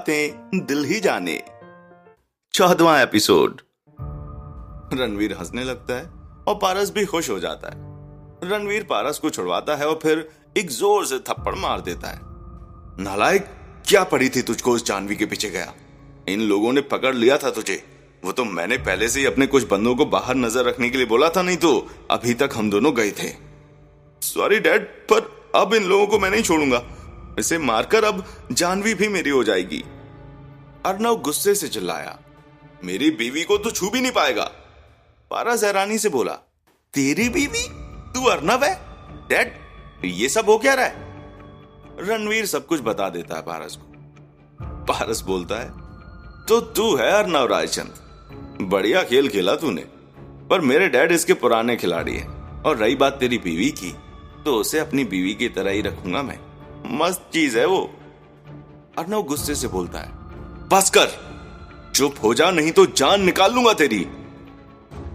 दिल ही जाने 14वां एपिसोड। रणवीर हंसने लगता है और पारस भी खुश हो जाता है। रणवीर पारस को छुड़वाता है और फिर एक जोर से थप्पड़ मार देता है। नालायक, क्या पड़ी थी तुझको उस जानवी के पीछे गया? इन लोगों ने पकड़ लिया था तुझे। वो तो मैंने पहले से ही अपने कुछ बंदों को बाहर नजर रखने के लिए बोला था, नहीं तो अभी तक हम दोनों गए थे। सॉरी डैड, पर अब इन लोगों को मैं नहीं छोड़ूंगा। इसे मारकर अब जानवी भी मेरी हो जाएगी। अर्नव गुस्से से चिल्लाया, मेरी बीवी को तो छू भी नहीं पाएगा। पारस हैरानी से बोला, तेरी बीवी? तू अर्नव है? डैड, ये सब हो क्या रहा है? रणवीर सब कुछ बता देता है पारस को। पारस बोलता है, तो तू है अर्नव रायचंद। बढ़िया खेल खेला तूने, पर मेरे डैड इसके पुराने खिलाड़ी हैं। और रही बात तेरी बीवी की, तो उसे अपनी बीवी की तरह ही रखूंगा मैं। मस्त चीज है वो। अर्नव गुस्से से बोलता है, बस कर, चुप हो जा, नहीं तो जान निकाल लूंगा तेरी।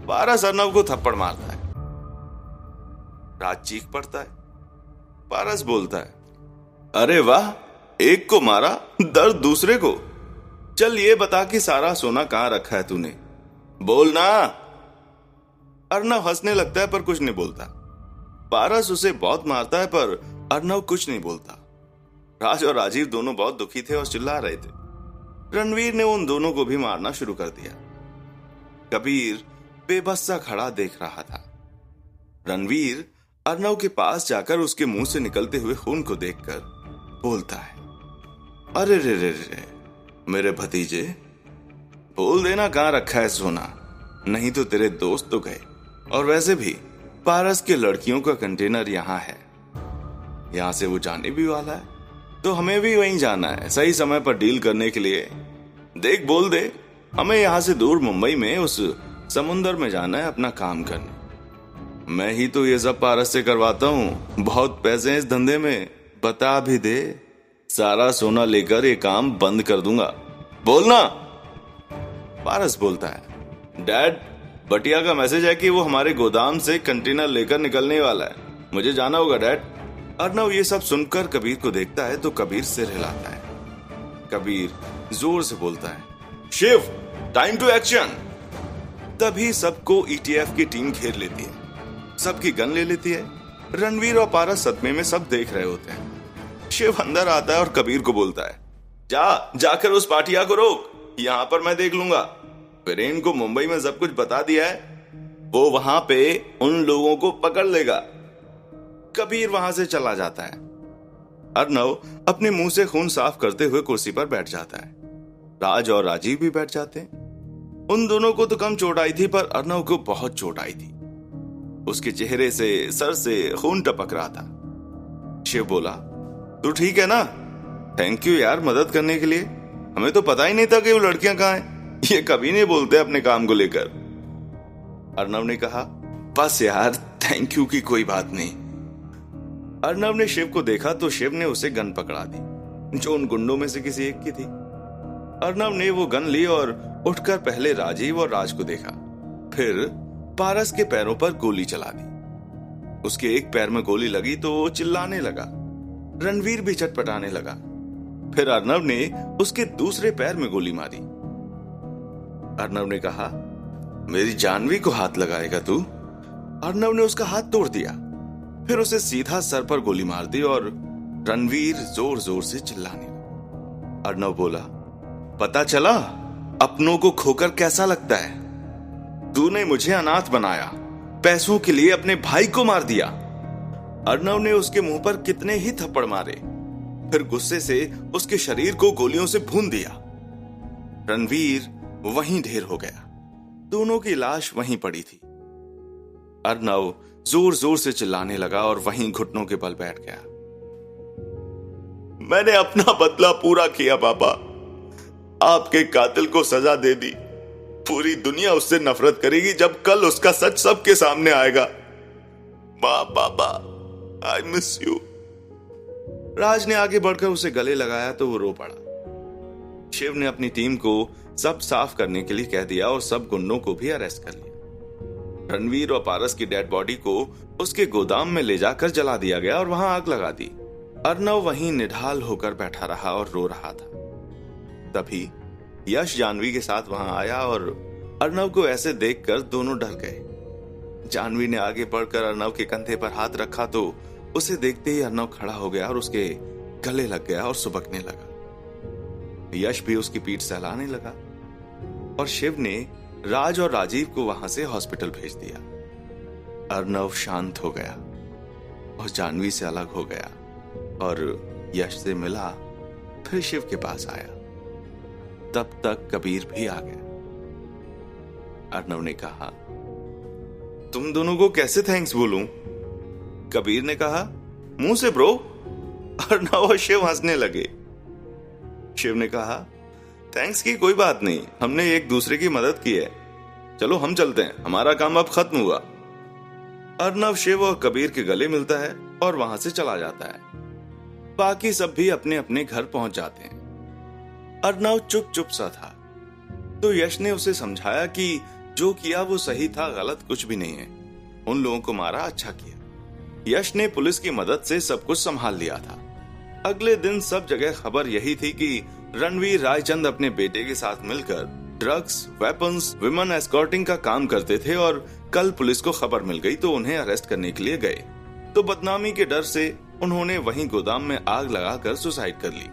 पारस अर्नव को थप्पड़ मारता है। राज चीख पड़ता है। पारस बोलता है, अरे वाह, एक को मारा, दर्द दूसरे को। चल ये बता कि सारा सोना कहां रखा है तूने? बोल ना। अर्नव हंसने लगता है पर कुछ नहीं बोलता। पारस उसे बहुत मारता है पर अर्नव कुछ नहीं बोलता। राज और राजीव दोनों बहुत दुखी थे और चिल्ला रहे थे। रणवीर ने उन दोनों को भी मारना शुरू कर दिया। कबीर बेबस सा खड़ा देख रहा था। रणवीर अर्नव के पास जाकर उसके मुंह से निकलते हुए खून को देखकर बोलता है, अरे रे रे रे, मेरे भतीजे, बोल देना कहां रखा है सोना, नहीं तो तेरे दोस्त तो गए। और वैसे भी पारस के लड़कियों का कंटेनर यहां है, यहां से वो जाने भी वाला है, तो हमें भी वहीं जाना है सही समय पर डील करने के लिए। देख, बोल दे, हमें यहां से दूर मुंबई में उस समुंदर में जाना है अपना काम करने। मैं ही तो ये सब पारस से करवाता हूं, बहुत पैसे हैं इस धंधे में, बता भी दे, सारा सोना लेकर ये काम बंद कर दूंगा। बोलना। पारस बोलता है, डैड, बटिया का मैसेज है कि वो हमारे गोदाम से कंटेनर लेकर निकलने वाला है, मुझे जाना होगा डैड। अर्नव ये सब सुनकर कबीर को देखता है तो कबीर सिर हिलाता है। कबीर जोर से बोलता है, शिव, टाइम टू एक्शन। तभी सबको ईटीएफ की टीम घेर लेती है, सबकी गन ले लेती है। रणवीर और पारस सदमे में सब देख रहे होते हैं। शिव अंदर आता है और कबीर को बोलता है, जाकर उस पाटिया को रोक, यहां पर मैं देख लूंगा। वीरेन को मुंबई में सब कुछ बता दिया है, वो वहां पे उन लोगों को पकड़ लेगा। कबीर वहां से चला जाता है। अर्नव अपने मुंह से खून साफ करते हुए कुर्सी पर बैठ जाता है। राज और राजीव भी बैठ जाते हैं। उन दोनों को तो कम चोट आई थी, पर अर्नव को बहुत चोट आई थी। उसके चेहरे से, सर से खून टपक रहा था। शिव बोला, तू ठीक है ना? थैंक यू यार मदद करने के लिए। हमें तो पता ही नहीं था कि वो लड़कियां कहां हैं। ये कभी नहीं बोलते अपने काम को लेकर। अर्नव ने कहा, बस यार, थैंक यू की कोई बात नहीं। अर्नव ने शिव को देखा तो शिव ने उसे गन पकड़ा दी, जो उन गुंडों में से किसी एक की थी। अर्नव ने वो गन ली और उठकर पहले राजीव और राज को देखा, फिर पारस के पैरों पर गोली चला दी। उसके एक पैर में गोली लगी तो वो चिल्लाने लगा। रणवीर भी चटपटाने लगा। फिर अर्नव ने उसके दूसरे पैर में गोली मारी। अर्नव ने कहा, मेरी जानवी को हाथ लगाएगा तू? अर्नव ने उसका हाथ तोड़ दिया, फिर उसे सीधा सर पर गोली मार दी और रणवीर जोर जोर से चिल्लाने लगा। अर्नव बोला, पता चला अपनों को खोकर कैसा लगता है? तूने मुझे अनाथ बनाया, पैसों के लिए अपने भाई को मार दिया। अर्नव ने उसके मुंह पर कितने ही थप्पड़ मारे, फिर गुस्से से उसके शरीर को गोलियों से भून दिया। रणवीर वहीं ढेर हो गया। दोनों की लाश वहीं पड़ी थी। अर्नव जोर जोर से चिल्लाने लगा और वहीं घुटनों के बल बैठ गया। मैंने अपना बदला पूरा किया पापा, आपके कातिल को सजा दे दी। पूरी दुनिया उससे नफरत करेगी जब कल उसका सच सबके सामने आएगा। माँ, पापा, आई मिस यू। राज ने आगे बढ़कर उसे गले लगाया तो वो रो पड़ा। शिव ने अपनी टीम को सब साफ करने के लिए कह दिया और सब गुंडों को भी अरेस्ट कर लिया। रणवीर और पारस की डेड बॉडी को उसके गोदाम में ले जाकर जला दिया गया और वहां आग लगा दी। अर्नव वहीं निढाल होकर बैठा रहा और रो रहा था। तभी यश जानवी के साथ वहां आया और अर्नव को ऐसे देखकर दोनों डर गए। जानवी ने आगे बढ़कर अर्नव के कंधे पर हाथ रखा तो उसे देखते ही अर्नव खड़ा हो गया और उसके गले लग गया और सुबकने लगा। यश भी उसकी पीठ सहलाने लगा और शिव ने राज और राजीव को वहां से हॉस्पिटल भेज दिया। अर्नव शांत हो गया और जानवी से अलग हो गया और यश से मिला, फिर शिव के पास आया। तब तक कबीर भी आ गया। अर्नव ने कहा, तुम दोनों को कैसे थैंक्स बोलूं? कबीर ने कहा, मुंह से ब्रो। अर्नव और शिव हंसने लगे। शिव ने कहा, थैंक्स की कोई बात नहीं, हमने एक दूसरे की मदद की है। चलो हम चलते हैं, हमारा काम अब खत्म हुआ। अर्नव शिव और कबीर के गले मिलता है और वहां से चला जाता है। बाकी सब भी अपने अपने घर पहुंच जाते हैं। अर्नव चुप चुप सा था तो यश ने उसे समझाया कि जो किया वो सही था, गलत कुछ भी नहीं है। उन लोगों को मारा, अच्छा किया। यश ने पुलिस की मदद से सब कुछ संभाल लिया था। अगले दिन सब जगह खबर यही थी कि रणवीर रायचंद अपने बेटे के साथ मिलकर ड्रग्स, वेपन्स, विमेन एस्कॉर्टिंग का काम करते थे और कल पुलिस को खबर मिल गई तो उन्हें अरेस्ट करने के लिए गए। तो बदनामी के डर से उन्होंने वहीं गोदाम में आग लगाकर सुसाइड कर ली।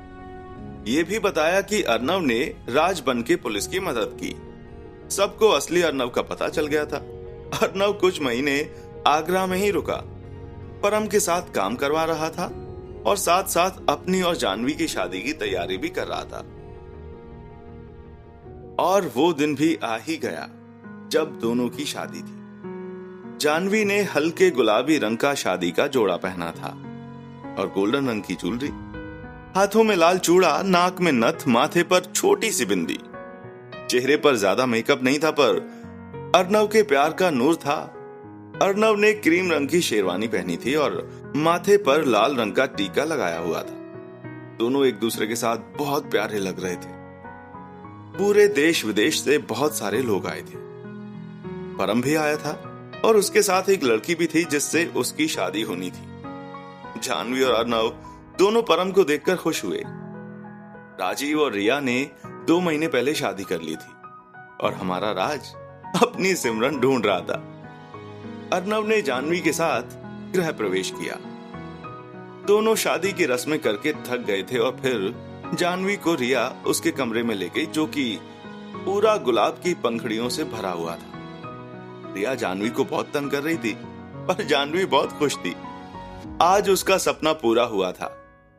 ये भी बताया कि अर्नव ने राज बन के पुलिस की मदद की। सबको असली अर्नव का पता चल गया था। अर्नव कुछ महीने आगरा में ही रुका, परम के साथ काम करवा रहा था और साथ साथ अपनी और जानवी की शादी की तैयारी भी कर रहा था। और वो दिन भी आ ही गया जब दोनों की शादी थी। जानवी ने हल्के गुलाबी रंग का शादी का जोड़ा पहना था और गोल्डन रंग की ज्वेलरी, हाथों में लाल चूड़ा, नाक में नथ, माथे पर छोटी सी बिंदी। चेहरे पर ज्यादा मेकअप नहीं था पर अर्नव के प्यार का नूर था। अर्नव ने क्रीम रंग की शेरवानी पहनी थी और माथे पर लाल रंग का टीका लगाया हुआ था। दोनों एक दूसरे के साथ बहुत प्यारे लग रहे थे। पूरे देश विदेश से बहुत सारे लोग आए थे। परम भी आया था और उसके साथ एक लड़की भी थी जिससे उसकी शादी होनी थी। जानवी और अर्नव दोनों परम को देखकर खुश हुए। राजीव और रिया ने 2 महीने पहले शादी कर ली थी और हमारा राज अपनी सिमरन ढूंढ रहा था। अर्नव ने जानवी के साथ गृह प्रवेश किया। दोनों शादी की रस्में करके थक गए थे और फिर जानवी को रिया उसके कमरे में ले गई जो कि पूरा गुलाब की पंखड़ियों से भरा हुआ था। रिया जानवी को बहुत तंग कर रही थी पर जानवी बहुत खुश थी। आज उसका सपना पूरा हुआ था।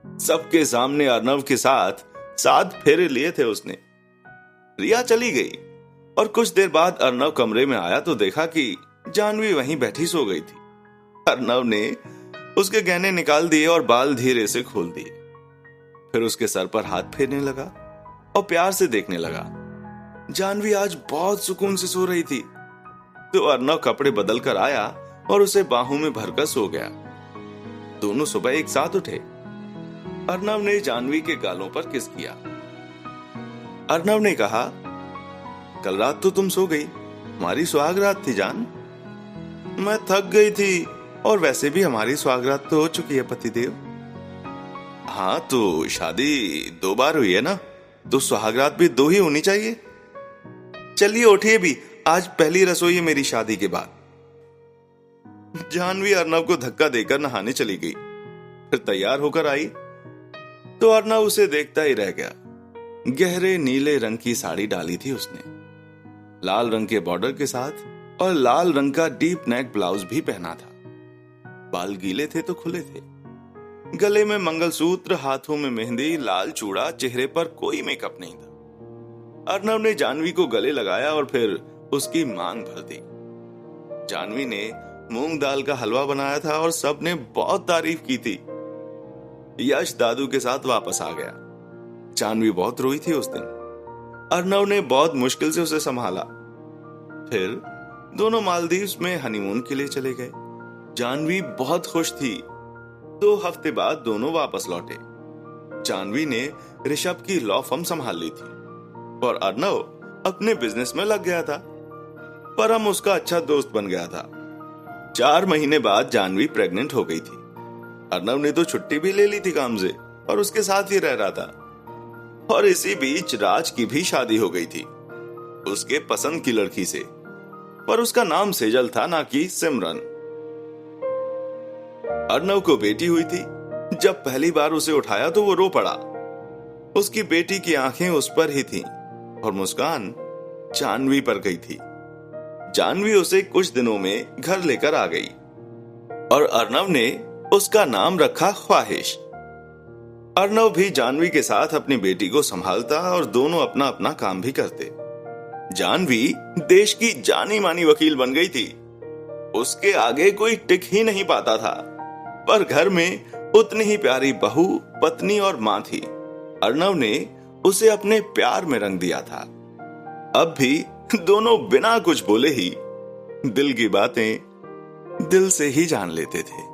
सबके सामने अर्नव के साथ 7 फेरे लिए थे उसने। रिया चली गई और कुछ देर बाद अर्नव कमरे में आया तो देखा कि जानवी वहीं बैठी सो गई थी। अर्नव ने उसके गहने निकाल दिए और बाल धीरे से खोल दिए। फिर उसके सर पर हाथ फेरने लगा और प्यार से देखने लगा। जानवी आज बहुत सुकून से सो रही थी तो अर्नव कपड़े बदल कर आया और उसे बाहों में भरकर सो गया। दोनों सुबह एक साथ उठे। अर्नव ने जानवी के गालों पर किस किया। अर्नव ने कहा, कल रात तो तुम सो गई, हमारी सुहाग रात थी जान। मैं थक गई थी और वैसे भी हमारी सुहाग रात तो हो चुकी है पतिदेव। हाँ तो शादी 2 बार हुई है ना, तो सुहाग रात भी 2 ही होनी चाहिए। चलिए उठिए भी, आज पहली रसोई है मेरी शादी के बाद। जानवी अर्नव को धक्का देकर नहाने चली गई। फिर तैयार होकर आई तो अर्नव उसे देखता ही रह गया। गहरे नीले रंग की साड़ी डाली थी उसने, लाल रंग के बॉर्डर के साथ, और लाल रंग का डीप नेक ब्लाउज भी पहना था। बाल गीले थे तो खुले थे। गले में मंगलसूत्र, हाथों में मेहंदी, लाल चूड़ा, चेहरे पर कोई मेकअप नहीं था। अर्नव ने जानवी को गले लगाया और फिर उसकी मांग भर दी। जानवी ने मूंग दाल का हलवा बनाया था और सबने बहुत तारीफ की थी। यश दादू के साथ वापस आ गया। जानवी बहुत रोई थी उस दिन। अर्नव ने बहुत मुश्किल से उसे संभाला। फिर दोनों मालदीव्स में हनीमून के लिए चले गए। जानवी बहुत खुश थी। 2 हफ्ते बाद दोनों वापस लौटे। जानवी ने ऋषभ की लॉ फर्म संभाल ली थी और अर्नव अपने बिजनेस में लग गया था। परम उसका अच्छा दोस्त बन गया था। 4 महीने बाद जानवी प्रेग्नेंट हो गई थी। अर्नव ने तो छुट्टी भी ले ली थी काम से और उसके साथ ही रह रहा था। और इसी बीच राज की भी शादी हो गई थी उसके पसंद की लड़की से, पर उसका नाम सेजल था ना कि सिमरन। अर्नव को बेटी हुई थी। जब पहली बार उसे उठाया तो वो रो पड़ा। उसकी बेटी की आंखें उस पर ही थीं और मुस्कान जानवी पर गई थी। जानवी उसे कुछ दिनों में घर लेकर आ गई और अर्नव ने उसका नाम रखा ख्वाहिश। अर्नव भी जानवी के साथ अपनी बेटी को संभालता और दोनों अपना अपना काम भी करते। जानवी देश की जानी मानी वकील बन गई थी। उसके आगे कोई टिक ही नहीं पाता था, पर घर में उतनी ही प्यारी बहू, पत्नी और मां थी। अर्नव ने उसे अपने प्यार में रंग दिया था। अब भी दोनों बिना कुछ बोले ही दिल की बातें दिल से ही जान लेते थे।